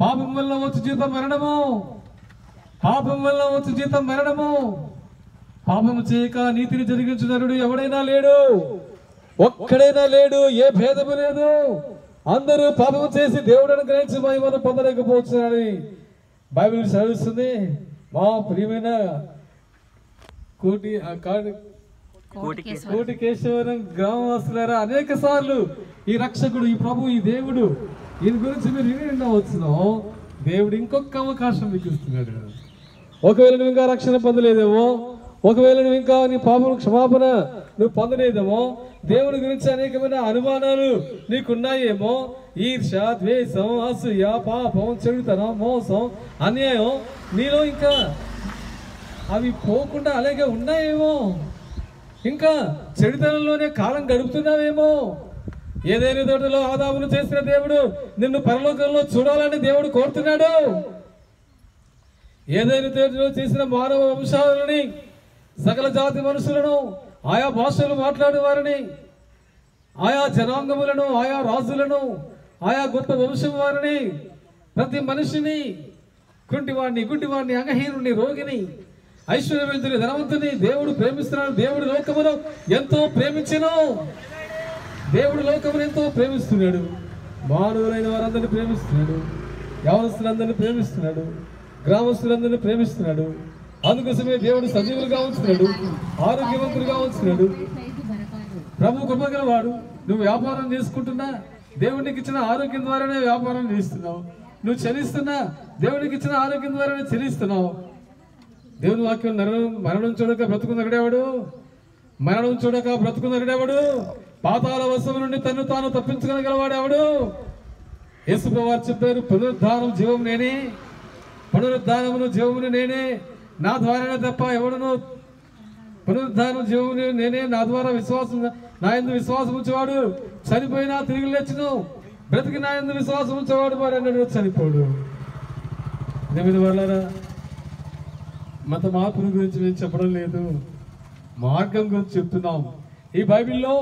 పాపం వల్ల వచ్చు జీతం మరణము, పాపం వల్ల వచ్చు జీతం మరణము. పాపము చేయక నీతిని జరిగించు నరుడు ఎవడైనా లేడు, ఒక్కడైనా లేడు, ఏ భేదము లేదు. అందరూ పాపము చేసి దేవుడు అనుగ్రహించి మహిమను పొందలేకపోతున్నాడని బైబిల్ చదివిస్తుంది. మా ప్రియమైన కోటి కేశవరం గ్రామవాసులారా, అనేక సార్లు ఈ రక్షకుడు, ఈ ప్రభు, ఈ దేవుడు, ఈయన గురించి మీరు విని ఉండవచ్చును. దేవుడు ఇంకొక అవకాశం మీకు ఇస్తున్నాడు. ఒకవేళ నువ్వు ఇంకా రక్షణ పొందలేదేమో, ఒకవేళ నువ్వు ఇంకా నీ పాపం క్షమాపణ నువ్వు పొందలేదేమో, దేవుడి గురించి అనేకమైన అనుమానాలు నీకున్నాయేమో, ఈర్ష, ద్వేషం, అసూయ, పాపం, చెడుతనం, మోసం, అన్యాయం నీలో ఇంకా అవి పోకుండా అలాగే ఉన్నాయేమో, ఇంకా చెడుతనంలోనే కాలం గడుపుతున్నావేమో. ఏదైనా తోటలో ఆదామును చేసిన దేవుడు నిన్ను పరలోకంలో చూడాలని దేవుడు కోరుతున్నాడు. ఏదైనా తోటలో చేసిన మానవ వంశాలని, సకల జాతి మనుషులను, ఆయా భాషలు మాట్లాడే వారిని, ఆయా జనాంగములను, ఆయా రాజులను, ఆయా గొప్ప వంశం వారిని, ప్రతి మనిషిని, కుంటివాడిని, గుడ్డివాడిని, అంగహీనుని, రోగిని, ఐశ్వర్యవంతుని, ధనవంతుని దేవుడు ప్రేమిస్తున్నాడు. దేవుడు లోకమును ఎంతో ప్రేమించెను. దేవుడు లోకమును ఎంతో ప్రేమిస్తున్నాడు. మానవులైన వారందరినీ ప్రేమిస్తున్నాడు. యవనస్తులందరినీ ప్రేమిస్తున్నాడు. గ్రామస్తులందరినీ ప్రేమిస్తున్నాడు. అందుకోసమే దేవుడు సజీవులుగా ఉంచుతున్నాడు, ఆరోగ్యవంతులుగా ఉంచుతున్నాడు. ప్రభు కృపగల వాడు. నువ్వు వ్యాపారం చేసుకుంటున్నా, దేవునికి ఇచ్చిన ఆరోగ్యం ద్వారానే వ్యాపారం చేస్తున్నావు. నువ్వు చెల్లిస్తున్నా, దేవునికి ఇచ్చిన ఆరోగ్యం ద్వారానే చెల్లిస్తున్నావు. దేవుని వాక్యం మరణం చూడక బ్రతుకున్నరుడేవాడు, మరణం చూడక బ్రతుకున్నరుడేవాడు, పాతాళ వశము నుండి తను తాను తప్పించుకోగలవాడేవాడు. యేసు ప్రభువు చెప్పారు, పునరుద్ధానం జీవం నేనే, పునరుద్ధానమును జీవమును నేనే, నా ద్వారానే తప్ప ఎవడును, పునరుద్ధానం జీవమును నేనే, నా ద్వారా విశ్వాసం, నా యందు విశ్వాసం ఉంచేవాడు చనిపోయినా తిరిగి లేచును, బ్రతికి నా యందు విశ్వాసం ఉంచేవాడు వాడు అన్నాడు చనిపోడు. దేవుని వల్లరా మత మార్పుల గురించి మేము చెప్పడం లేదు, మార్గం గురించి చెప్తున్నాం. ఈ బైబిల్లో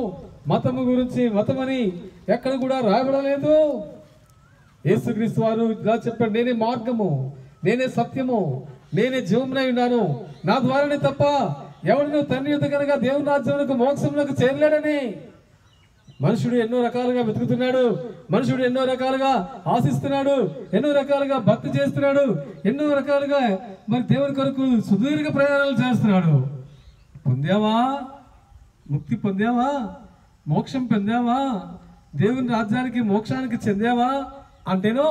మతము గురించి, మతమని ఎక్కడ కూడా రాయబడలేదు. యేసుక్రీస్తు వారు ఇలా చెప్పాడు, నేనే మార్గము, నేనే సత్యము, నేనే జీవమునై ఉన్నాను, నా ద్వారానే తప్ప ఎవరినో తండ్రి యొద్ద కనుక దేవుని రాజ్యమునకు మోక్షమునకు చేరలేడని. మనుషుడు ఎన్నో రకాలుగా వెతుకుతున్నాడు, మనుషుడు ఎన్నో రకాలుగా ఆశిస్తున్నాడు, ఎన్నో రకాలుగా భక్తి చేస్తున్నాడు, ఎన్నో రకాలుగా మరి దేవుని కొరకు సుదీర్ఘ ప్రయాణాలు చేస్తున్నాడు. పొందావా? ముక్తి పొందావా? మోక్షం పొందావా? దేవుని రాజ్యానికి, మోక్షానికి చెందావా అంటేనో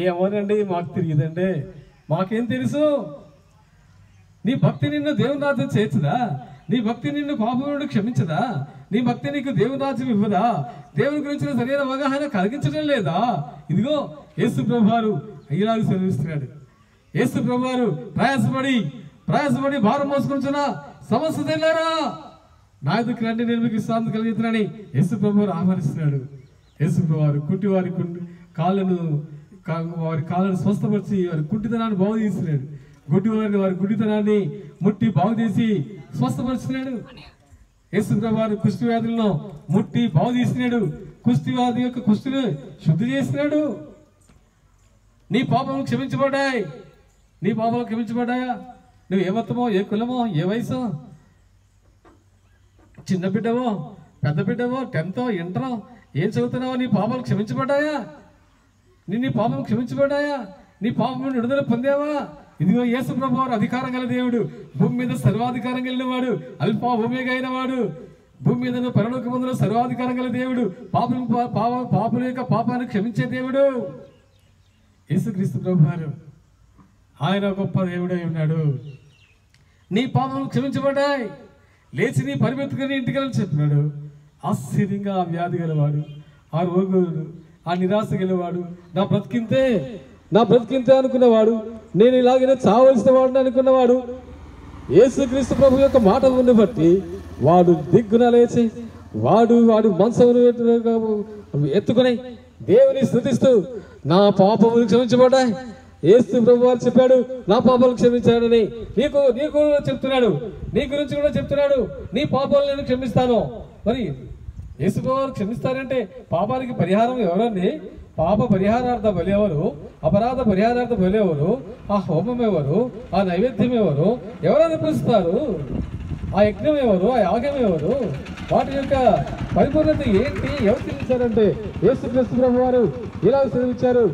ఏమోనండి మాకు తెలియదండి, మాకేం తెలుసు. నీ భక్తి నిన్ను దేవుని రాజ్యం చేర్చదా? నీ భక్తి నిన్ను పాపం నుండి క్షమించదా? నీ భక్తి నీకు దేవుని రాజ్యం ఇవ్వదా? దేవుని గురించిన సరైన అవగాహన కలిగించడం లేదా? ఇదిగో యేసు ప్రభువారు ఇలాగ సెలవిస్తున్నాడు. యేసు ప్రభువారు ప్రయాసపడి భారం మోసుకుంటున్న సమస్తలారా నా ఎదుకు రండి, నేను మీకు విశ్రాంతి కలిగిస్తున్నానని యేసు ప్రభువారు ఆహ్వానిస్తున్నాడు. యేసు ప్రభువారు కుంటి వారి కాళ్ళను స్వస్థపరిచి వారి కుంటితనాన్ని బాగు చేస్తున్నాడు. గుడ్డి వారి గుడ్డితనాన్ని ముట్టి బాగు చేసి స్వస్థపరుస్తున్నాడు. యేసు ప్రభువారు కుష్టి వ్యాధులను ముట్టి బాగు చేసినాడు. కుష్టి వ్యాధి యొక్క కుష్టిని శుద్ధి చేసినాడు. నీ పాపము క్షమించబడ్డాయి. నీ పాపాలు క్షమించబడ్డాయా? నువ్వు ఏ మతమో, ఏ కులమో, ఏ వయసో, చిన్న బిడ్డవో, పెద్ద బిడ్డవో, 10th ఇంటరో ఏం చదువుతున్నావో, నీ పాపాలు క్షమించబడ్డాయా? నీ పాపం క్షమించబడ్డాయా? నీ పాపం విడుదల పొందావా? ఇదిగో యేసు ప్రభువారు అధికారం గల దేవుడు, భూమి మీద సర్వాధికారం కలిగిన వాడు, అల్ఫా ఓమేగా అయిన వాడు, భూమి మీద పరలోకమందులో సర్వాధికారం గల దేవుడు, పాపుల యొక్క పాపాన్ని క్షమించే దేవుడు యేసుక్రీస్తు ప్రభువారు. ఆయన గొప్ప దేవుడై ఉన్నాడు. నీ పాపములు క్షమించబడ్డాయి, లేచి నీ పరిమెత్తుకుని ఇంటికి వెళ్ళి చెప్పినాడు. ఆశ్చర్యంగా ఆ వ్యాధి గలవాడు, ఆ రోగుడు, ఆ నిరాశ గలవాడు, నా బ్రతికింతే అనుకున్నవాడు, నేను ఇలాగనే చావలసిన వాడిని అనుకున్నవాడు, యేసుక్రీస్తు ప్రభు యొక్క మాట బట్టి వాడు దిగ్గున లేచి వాడు మనసును ఎత్తుకుని దేవుని స్తుతిస్తూ నా పాపములు క్షమించబడ్డాయి. యేసు ప్రభు వారు చెప్పాడు, నా పాపాలు క్షమించాడని. నీకు చెప్తున్నాడు, నీ గురించి కూడా చెప్తున్నాడు, నీ పాపాలు నేను క్షమిస్తాను. మరి యేసు ప్రభు వారు క్షమిస్తారంటే పాపానికి పరిహారం ఎవరండి? పాప పరిహారార్థ బలెవరు, అపరాధ పరిహారార్థ బలెవరు, ఆ హోమం ఎవరు, ఆ నైవేద్యం ఎవరు, ఎవరు అనిపిస్తారు? ఆ యజ్ఞం ఎవరు, ఆ యాగం ఎవరు, వాటి యొక్క పరిపూర్ణత ఏంటి, ఎవరు చెల్లించారంటే యేసుక్రీస్తు ప్రభు వారు ఇలా సెలవిచ్చారు.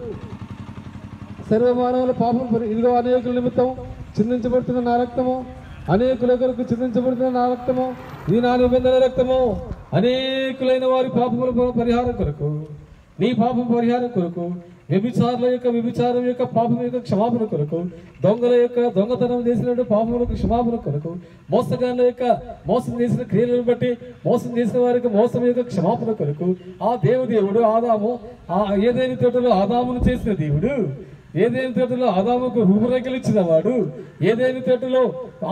సర్వమానవుల పాపం ఇదిగో అనేకుల నిమిత్తం చిందించబడుతున్న నా రక్తము, అనేకుల కొరకు చిందించబడుతున్న నా రక్తము, ఇది నా నిబంధన రక్తము, అనేకులైన వారి పాపముల పరిహారం కొరకు, నీ పాపం పరిహారం కొరకు, వ్యభిచారుల యొక్క వ్యభిచారం యొక్క పాపం యొక్క క్షమాపణ కొరకు, దొంగల యొక్క దొంగతనం చేసినట్టు పాపములకు క్షమాపణ కొరకు, మోసగాళ్ళ యొక్క మోసం చేసిన క్రియలను బట్టి మోసం చేసిన వారికి మోసం యొక్క క్షమాపణ కొరకు, ఆ దేవుడు ఆదాము ఏదైనా తోటలో ఆదామును చేసిన దేవుడు, ఏదైనా తోటలో ఆదాముకు రూపురేఖలు ఇచ్చిన వాడు, ఏదైనా తోటలో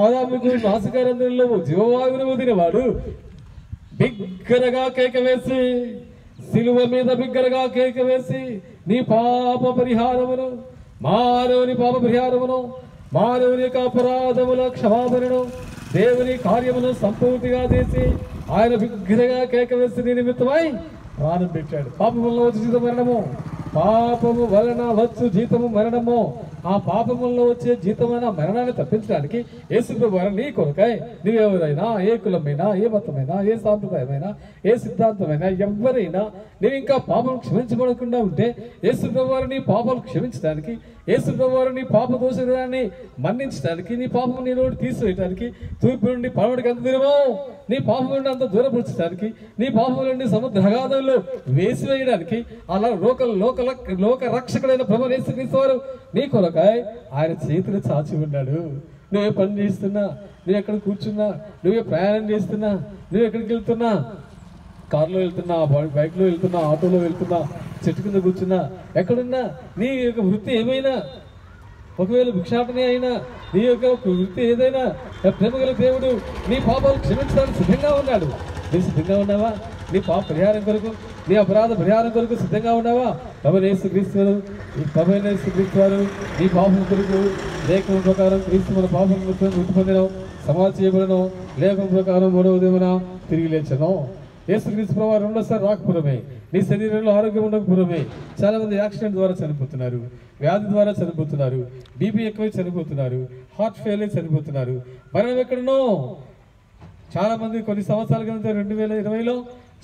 ఆదాముకు నాసికారంధ్రంలో జీవవాయువును వదిలినవాడు, బిగ్గరగా కేక వేసి సిలువ మీద బిగ్గరగా కేక వేసి నీ పాప పరిహారమును, మానవుని పాప పరిహారమును, మానవుని యొక్క అపరాధముల క్షమాపణను, దేవుని కార్యమును సంపూర్తిగా చేసి ఆయన బిగ్గరగా కేక వేసి నీ నిమిత్తమై ప్రాణం పెట్టాడు. పాపం వల్ల వచ్చి జీతం మరణము, పాపము వలన వచ్చు జీతము మరణము. ఆ పాపముల్లో వచ్చే జీతమైన మరణాన్ని తప్పించడానికి యేసుప్రభు వారు నీ కొరకై నువ్వెవరైనా, ఏ కులమైనా, ఏ మతమైనా, ఏ సాంప్రదాయమైనా, ఏ సిద్ధాంతమైనా, ఎవరైనా నువ్వు ఇంకా పాపం క్షమించబడకుండా ఉంటే యేసుప్రభు వారు నీ పాపాలు క్షమించడానికి, యేసుప్రభు వారు నీ పాప దోషాన్ని మన్నించడానికి, నీ పాపం నీ నోటి తీసివేయడానికి, తూర్పు నుండి పడమటికి అంత దూరమో నీ పాపం నుండి అంత దూరపరచడానికి, నీ పాపం నుండి సముద్ర అగాధంలో వేసివేయడానికి, అలా లోక రక్షకుడైన ప్రభు యేసుక్రీస్తు వారు నీ కొరకై ఆయన చేతులు చాచి ఉన్నాడు. నువ్వే పని చేస్తున్నా, నువ్వు ఎక్కడ కూర్చున్నా, నువ్వే ప్రయాణం చేస్తున్నా, నువ్వు ఎక్కడికి వెళ్తున్నా, కారులో వెళ్తున్నా, బైక్లో వెళ్తున్నా, ఆటోలో వెళ్తున్నా, చెట్టు కింద కూర్చున్నా, ఎక్కడున్నా నీ యొక్క వృత్తి ఏమైనా, ఒకవేళ భిక్షాటనే అయినా, నీ యొక్క వృత్తి ఏదైనా, ప్రేమగల దేవుడు నీ పాపాలు క్షమించడానికి సిద్ధంగా ఉన్నాడు. నువ్వు సిద్ధంగా ఉన్నావా? నీ పాప పరిహారం కొరకు, నీ అపరాధ పరిహారం కొరకు సిద్ధంగా ఉన్నావా? యేసుక్రీస్తు వారు నీ పాపం కొరకు లేఖనం ప్రకారం క్రీస్తు మన పాపం మృతి పొందిన, సమాధి చేయబడను, లేఖనం ప్రకారం 3వ దినమున తిరిగి లేచను. యేసుక్రీస్తు ప్రభు వారు రెండోసారి రాకపురమే, నీ శరీరంలో ఆరోగ్యం ఉండకపోవడమే. చాలా మంది యాక్సిడెంట్ ద్వారా చనిపోతున్నారు, వ్యాధి ద్వారా చనిపోతున్నారు, బీపీ ఎక్కువై చనిపోతున్నారు, హార్ట్ ఫెయిల్ అయి చనిపోతున్నారు. మరణం ఎక్కడనో చాలా మంది కొన్ని సంవత్సరాల క్రితం 2020లో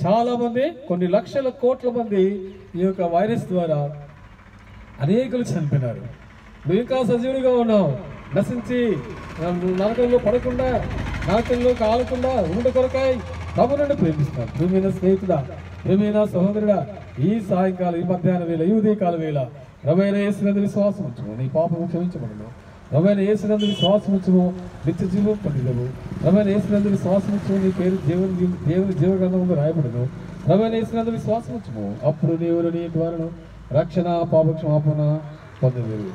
చాలా మంది, కొన్ని లక్షల కోట్ల మంది ఈ యొక్క వైరస్ ద్వారా అనేకులు చనిపోయినారు. నువ్వు ఇంకా సజీవుడిగా ఉన్నావు, నశించి నరకంలో పడకుండా, నరకంలో కాలకుండా ఉండ కొరకాయ ప్రభు నుండి ప్రేమిస్తున్నాడు. ప్రియమైన స్నేహితుడా, ప్రియమైన సహోదరుడా, ఈ సాయంకాలం, ఈ మధ్యాహ్న వేళ, ఈ ఉదయకాల వేళ రమైన యేసునందు విశ్వాసం ఉంచుము, నీ పాపము క్షమించబడును. రమైన యేసునందు విశ్వాసం ఉంచుము, నిత్య జీవం పొందెదవు. రమైన యేసునందు విశ్వాసం ఉంచుము, నీ పేరు దేవుని జీవగ్రంథంలో రాయబడును. రమైన యేసునందు విశ్వాసం ఉంచుము, అప్పుడు నీవు నీ ద్వారా రక్షణ, పాప క్షమాపణ పొందలేరు.